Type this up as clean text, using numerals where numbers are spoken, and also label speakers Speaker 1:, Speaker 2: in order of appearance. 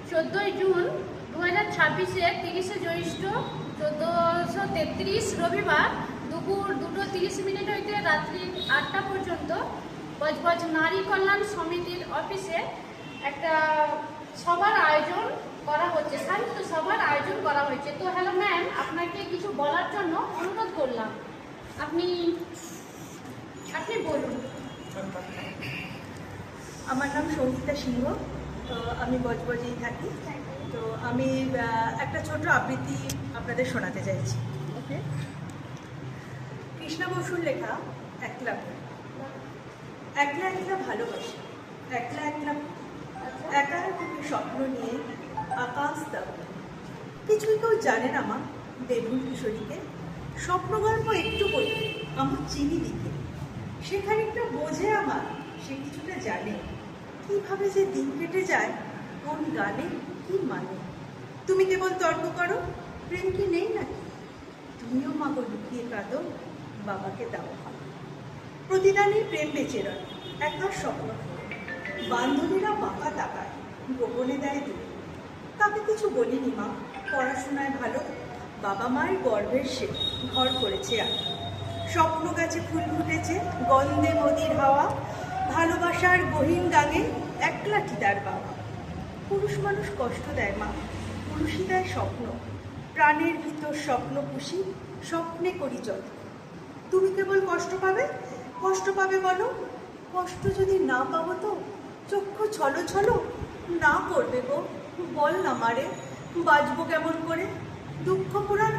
Speaker 1: 14ই June 2026-এর 30শে জ্যৈষ্ঠ 1433 রবিবার দুপুর 2:30 হইতে রাত্রি 8টা পর্যন্ত বজবজ নারী কল্যাণ সমিতির অফিসে একটা সভার আয়োজন করা হচ্ছে, সাহিত্য সভার আয়োজন করা হয়েছে। তো হ্যালো ম্যাম, আপনাকে কিছু বলার জন্য অনুরোধ করলাম, আপনি বলুন।
Speaker 2: আমার নাম সঙ্গীতা সিংহ, তো আমি বজবজেই থাকি। তো আমি একটা ছোট আবৃত্তি আপনাদের শোনাতে চাইছি। ওকে। কৃষ্ণা বসুর লেখা একলা একলা একলা ভালোবাসি, একলা একলা একা থেকে স্বপ্ন নিয়ে আকাশ দাও। কিছুই কেউ জানে না মা বেগুন কিশোরীকে, স্বপ্ন গল্প একটু বলি আমার চিনি দিকে। সেখানে একটা বোঝে আমার, সে কিছুটা জানে কিভাবে যে দিন কেটে যায়, কোন গানে কি মানে। তুমি কেবল তর্ক করো, প্রেম কি নেই নাকি? তুমিও মাগো লুকিয়ে কাঁদো, বাবাকে দাও ভালো। প্রতিদানই প্রেম বেঁচে রয়, একবার স্বপ্ন। বান্ধবীরা বাঁকা তাকায়, গোপনে দেয় দূর। তাকে কিছু বলিনি মা, পড়াশোনায় ভালো, বাবা মায়ের গর্বের সে ঘর করেছে আর। স্বপ্ন গাছে ফুল ফুটেছে, গন্ধে নদীর হাওয়া, ভালোবাসার গহীন গাঙে একলাটি তার বাবা। পুরুষ মানুষ কষ্ট দেয় মা, পুরুষই দেয় স্বপ্ন। প্রাণের ভিতর স্বপ্ন পুষি, স্বপ্নে করি যত্ন। তুমি কেবল কষ্ট পাবে বলো? কষ্ট যদি না পাবো তো চক্ষু ছলো ছলো না করবে গো, বল না মারে, বাঁচবো কেমন করে? দুঃখ পুরাণ